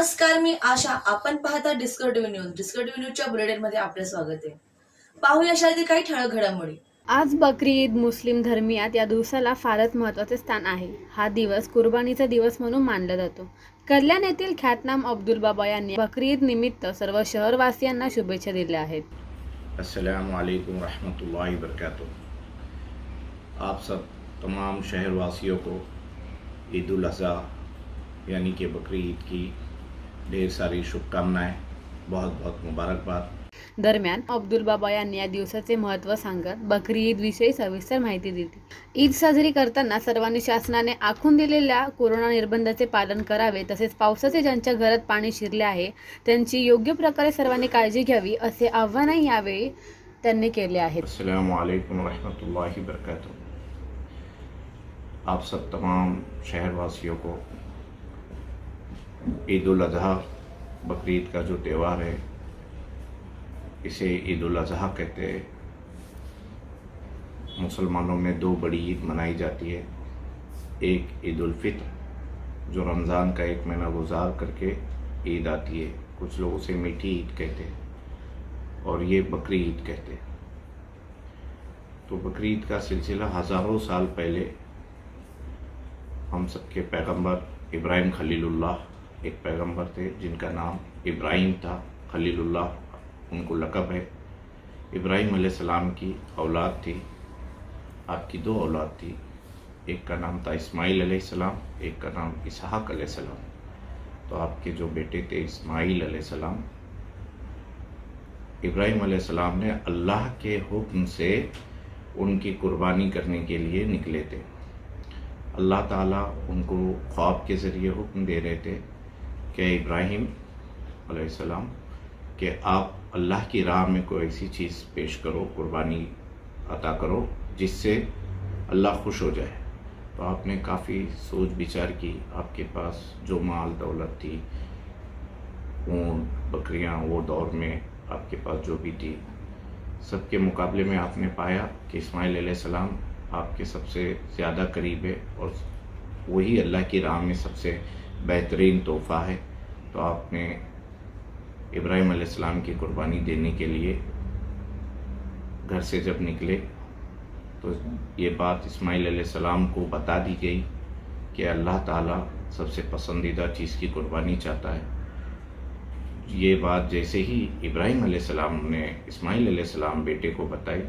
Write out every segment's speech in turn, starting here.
नमस्कार, मी आशा. आपण पाहता डिस्कव्हरी न्यूज. डिस्कव्हरी न्यूजच्या बुलेटिनमध्ये आपले स्वागत आहे. पाहूया अशातील काही ठळक घडामोडी. आज बकरी ईद मुस्लिम धर्मियात या दिवसाला फारच महत्त्वाचे स्थान आहे. हा दिवस कुर्बानीचा दिवस म्हणून मानला जातो. कल्याण येथील ख्यातनाम अब्दुल बाबा यांनी बकरी ईद निमित्त सर्व शहरवासियांना शुभेच्छा दिल्या आहेत. अस्सलामु अलैकुम रहमतुल्लाहि वबरकातुह। आप सब तमाम शहरवासियों को ईद उल अज़हा यानी कि बकरी ईद की ढेर सारी शुभकामनाएं, बहुत बहुत मुबारकबाद। दरम्यान अब्दुल बाबा यांनी या दिवसाचे महत्त्व सांगत बकरी ईद विषयी सविस्तर माहिती दिली. ईद साजरी करताना सर्वांनी शासनाने आखून दिलेल्या कोरोना निर्बंधाचे पालन करावे, तसेच पावसाचे ज्यांच्या घरात पाणी शिरले आहे त्यांची योग्य प्रकारे सर्वांनी काळजी घ्यावी असे आव्हानही यावेळी त्यांनी केले आहे. अस्सलामु अलैकुम रहमतुल्लाहि वबरकातुह। आप सब तमाम शहरवासियों को ईद उल अज़हा बकरी ईद का जो त्यौहार है इसे ईद उल अज़हा कहते हैं। मुसलमानों में दो बड़ी ईद मनाई जाती है। एक ईद उल फित्र जो रमज़ान का एक महीना गुजार करके ईद आती है, कुछ लोग उसे मीठी ईद कहते हैं, और ये बकरी ईद कहते हैं। तो बकरी ईद का सिलसिला हज़ारों साल पहले हम सबके पैगंबर इब्राहिम खलीलुल्लाह एक पैगंबर थे जिनका नाम इब्राहिम था, खलीलुल्लाह उनको लक़ब है। इब्राहिम अलैहिस्सलाम की औलाद थी, आपकी दो औलाद थी, एक का नाम था इस्माइल अलैहिस्सलाम, एक का नाम इसहाक अलैहिस्सलाम। तो आपके जो बेटे थे इस्माइल अलैहिस्सलाम, इब्राहिम अलैहिस्सलाम ने अल्लाह के हुक्म से उनकी कुर्बानी करने के लिए निकले थे। अल्लाह ताला उनको ख्वाब के ज़रिए हुक्म दे रहे थे कि इब्राहिम अलैहिस्सलाम कि आप अल्लाह की राह में कोई ऐसी चीज़ पेश करो, कुर्बानी अता करो जिससे अल्लाह खुश हो जाए। तो आपने काफ़ी सोच विचार की, आपके पास जो माल दौलत थी, ऊँट बकरियाँ वो दौर में आपके पास जो भी थी, सबके मुकाबले में आपने पाया कि इस्माइल अलैहिस्सलाम आपके सबसे ज़्यादा करीब है और वही अल्लाह की राह में सबसे बेहतरीन तोहफ़ा है। तो आपने इब्राहिम अलैहिस्सलाम की कुर्बानी देने के लिए घर से जब निकले तो ये बात इस्माइल अलैहिस्सलाम को बता दी गई कि अल्लाह ताला सबसे पसंदीदा चीज़ की कुर्बानी चाहता है। ये बात जैसे ही इब्राहिम अलैहिस्सलाम ने इस्माइल अलैहिस्सलाम बेटे को बताई,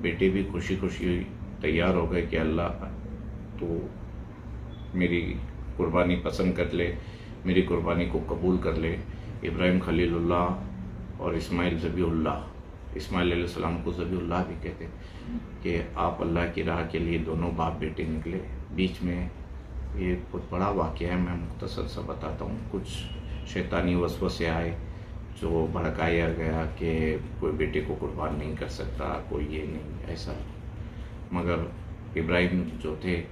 बेटे भी खुशी खुशी तैयार हो गए कि अल्लाह तो मेरी कुर्बानी पसंद कर ले, मेरी कुर्बानी को कबूल कर ले। इब्राहिम खलीलुल्लाह और इस्माइल ज़बीहुल्लाह, इस्माइल अलैहिस्सलाम को ज़बीहुल्लाह भी कहते कि आप अल्लाह की राह के लिए दोनों बाप बेटे निकले। बीच में ये बहुत बड़ा वाक़या है, मैं मुख्तसर सा बताता हूँ। कुछ शैतानी वसवसे आए जो भड़काया गया कि कोई बेटे को कुर्बान नहीं कर सकता, कोई ये नहीं ऐसा। मगर इब्राहिम जो थे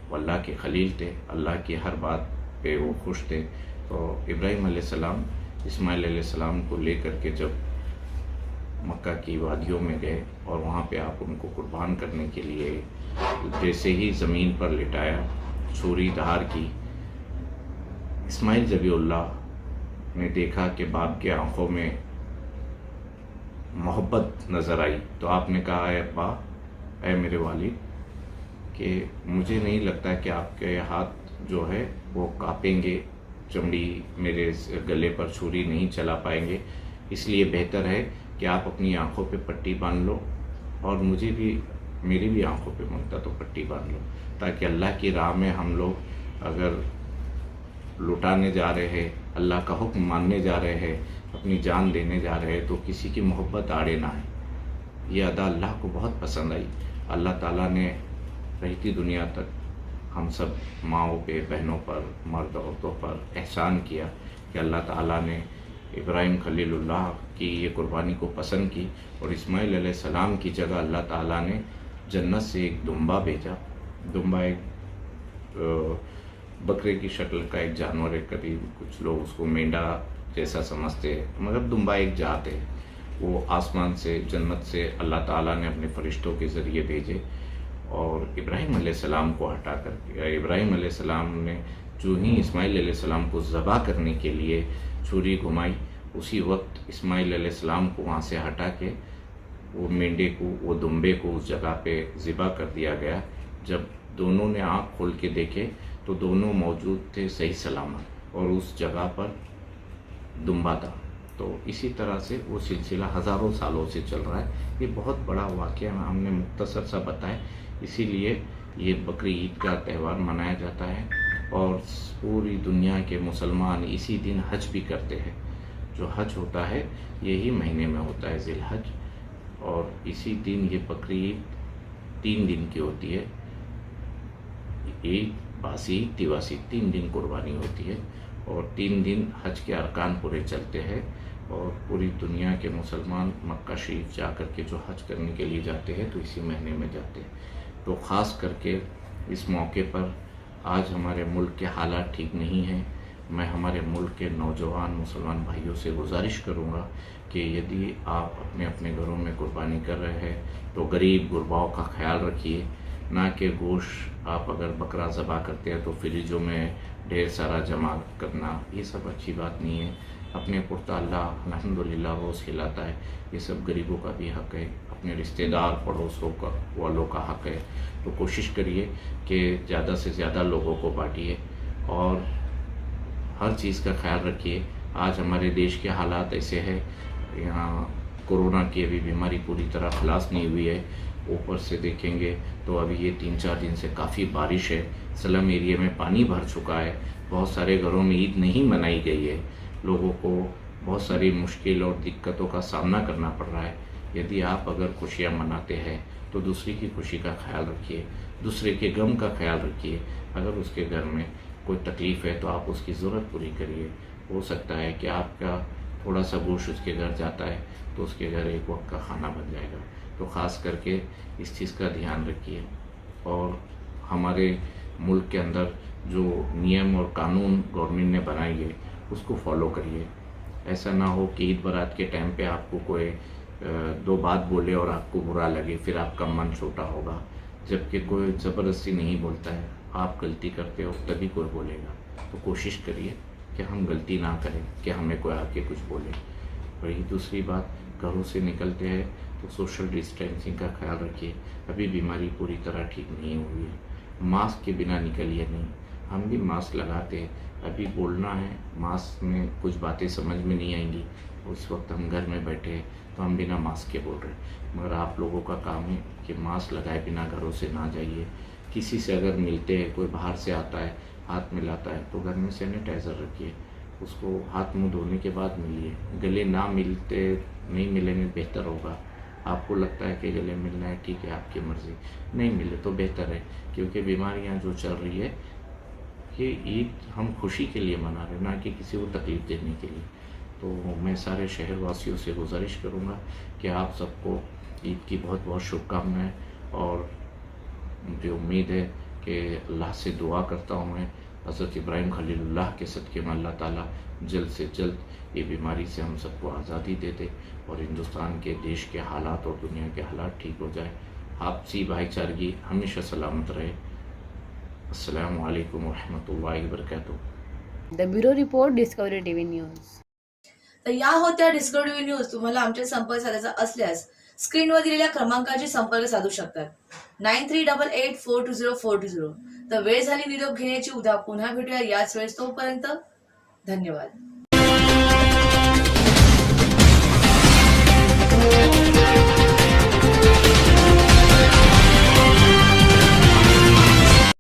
वो अल्लाह के खलील थे, अल्लाह की हर बात पे वो खुश थे। तो इब्राहिम अलैहिस्सलाम इस्माइल अलैहिस्सलाम को लेकर के जब मक्का की वादियों में गए और वहाँ पे आप उनको कुर्बान करने के लिए जैसे ही ज़मीन पर लिटाया, छुरी धार की, इस्माइल ज़बीहुल्लाह ने देखा कि बाप के आंखों में मोहब्बत नज़र आई। तो आपने कहा, है अब्बा, ऐ मेरे वालिद, कि मुझे नहीं लगता कि आपके हाथ जो है वो कांपेंगे, चमड़ी मेरे गले पर छुरी नहीं चला पाएंगे, इसलिए बेहतर है कि आप अपनी आंखों पे पट्टी बांध लो और मुझे भी, मेरी भी आंखों पे मांगता तो पट्टी बांध लो, ताकि अल्लाह की राह में हम लोग अगर लुटाने जा रहे हैं, अल्लाह का हुक्म मानने जा रहे हैं, अपनी जान देने जा रहे हैं, तो किसी की मोहब्बत आड़े ना आए। ये अदा अल्लाह को बहुत पसंद आई। अल्लाह ताला ने रहती दुनिया तक हम सब माँओं पे, बहनों पर, मर्द औरतों पर एहसान किया कि अल्लाह ताला ने इब्राहिम खलीलुल्लाह की ये कुर्बानी को पसंद की और इस्माइल अलैहिस्सलाम की जगह अल्लाह ताला ने जन्नत से एक दुम्बा भेजा। दुम्बा एक बकरे की शक्ल का एक जानवर है, करीब कुछ लोग उसको मेंढा जैसा समझते हैं, मगर दुम्बा एक जात है। वो आसमान से, जन्नत से अल्लाह ताला ने अपने फरिश्तों के ज़रिए भेजे और इब्राहिम अलैहिस्सलाम को हटा कर, इब्राहिम अलैहिस्सलाम ने जो ही इस्माइल अलैहिस्सलाम को ज़बा करने के लिए छुरी घुमाई, उसी वक्त इस्माइल अलैहिस्सलाम को वहाँ से हटा के वो मेंढे को, वो दुम्बे को उस जगह पे ज़िबा कर दिया गया। जब दोनों ने आँख खोल के देखे तो दोनों मौजूद थे सही सलामत, और उस जगह पर दुम्बा था। तो इसी तरह से वो सिलसिला हज़ारों सालों से चल रहा है। ये बहुत बड़ा वाक़या हमने मुख्तसर सा बताया, इसीलिए ये बकरी ईद का त्यौहार मनाया जाता है। और पूरी दुनिया के मुसलमान इसी दिन हज भी करते हैं। जो हज होता है यही महीने में होता है, ज़िलहज, और इसी दिन ये बकरी ईद 3 दिन की होती है। ईद, बासी, तिवासी, 3 दिन कुर्बानी होती है, और 3 दिन हज के अरकान पूरे चलते हैं। और पूरी दुनिया के मुसलमान मक्का शरीफ जा कर के जो हज करने के लिए जाते हैं तो इसी महीने में जाते हैं। तो ख़ास करके इस मौके पर आज हमारे मुल्क के हालात ठीक नहीं हैं। मैं हमारे मुल्क के नौजवान मुसलमान भाइयों से गुजारिश करूंगा कि यदि आप अपने अपने घरों में कुर्बानी कर रहे हैं तो गरीब गुरबाओं का ख्याल रखिए, ना कि गोश्त आप अगर बकरा ज़बा करते हैं तो फ्रिजों में ढेर सारा जमा करना, ये सब अच्छी बात नहीं है। अपने पुरता अल्लाह अल्हम्दुलिल्लाह रोज़ खिलाता है, ये सब गरीबों का भी हक़ है, अपने रिश्तेदार पड़ोसों का वालों का हक़ है। तो कोशिश करिए कि ज़्यादा से ज़्यादा लोगों को बांटिए और हर चीज़ का ख्याल रखिए। आज हमारे देश के हालात ऐसे हैं, यहाँ कोरोना की अभी बीमारी पूरी तरह खलास नहीं हुई है। ऊपर से देखेंगे तो अभी ये 3-4 दिन से काफ़ी बारिश है, स्लम एरिया में पानी भर चुका है, बहुत सारे घरों में ईद नहीं मनाई गई है, लोगों को बहुत सारी मुश्किल और दिक्कतों का सामना करना पड़ रहा है। यदि आप अगर खुशियाँ मनाते हैं तो दूसरे की खुशी का ख्याल रखिए, दूसरे के गम का ख्याल रखिए। अगर उसके घर में कोई तकलीफ़ है तो आप उसकी ज़रूरत पूरी करिए। हो सकता है कि आपका थोड़ा सा गोश्त उसके घर जाता है तो उसके घर एक वक्त का खाना बन जाएगा। तो ख़ास करके इस चीज़ का ध्यान रखिए और हमारे मुल्क के अंदर जो नियम और कानून गवर्नमेंट ने बनाई है उसको फॉलो करिए। ऐसा ना हो कि ईद बारात के टाइम पे आपको कोई 2 बात बोले और आपको बुरा लगे, फिर आपका मन छोटा होगा। जबकि कोई ज़बरदस्ती नहीं बोलता है, आप गलती करते हो तभी कोई बोलेगा। तो कोशिश करिए कि हम गलती ना करें कि हमें कोई आके कुछ बोले। वही दूसरी बात, घरों से निकलते हैं तो सोशल डिस्टेंसिंग का ख्याल रखिए। अभी बीमारी पूरी तरह ठीक नहीं हुई है। मास्क के बिना निकलिए नहीं। हम भी मास्क लगाते हैं, अभी बोलना है, मास्क में कुछ बातें समझ में नहीं आएंगी, उस वक्त हम घर में बैठे हैं तो हम बिना मास्क के बोल रहे हैं। मगर आप लोगों का काम है कि मास्क लगाए बिना घरों से ना जाइए। किसी से अगर मिलते हैं, कोई बाहर से आता है, हाथ मिलाता है तो घर में सैनिटाइज़र रखिए, उसको हाथ मुंह धोने के बाद मिलिए। गले ना मिलते नहीं मिलेंगे बेहतर होगा। आपको लगता है कि गले मिलना है, ठीक है, आपकी मर्ज़ी, नहीं मिले तो बेहतर है, क्योंकि बीमारियां जो चल रही है ये ईद हम खुशी के लिए मना रहे, ना कि किसी को तकलीफ़ देने के लिए। तो मैं सारे शहर वासियों से गुजारिश करूँगा कि आप सबको ईद की बहुत बहुत शुभकामनाएँ, और मुझे उम्मीद है कि अल्लाह से दुआ करता हूँ मैं हज़रत इब्राहिम खलीलुल्लाह के सदक़े में अल्लाह ताला जल्द से जल्द ये बीमारी से हम सबको आज़ादी दे दे और हिंदुस्तान के देश के हालात और दुनिया के हालात ठीक हो जाए। आपसी भाईचारगी हमेशा सलामत रहे। अस्सलामु अलैकुम वरहमतुल्लाहि वबरकातुहू। The bureau report, Discovery TV news. तर या होत्या डिस्कवरी टीव्ही न्यूज। तुम्हाला आमचे संपर्क साधायचा असल्यास स्क्रीनवर दिलेल्या क्रमांकाशी संपर्क साधू शकतात 9388420420। तर वेळ झाली निरोप घेण्याची, उद्या पुन्हा भेटूया याच वेळेस। तोपर्यंत धन्यवाद।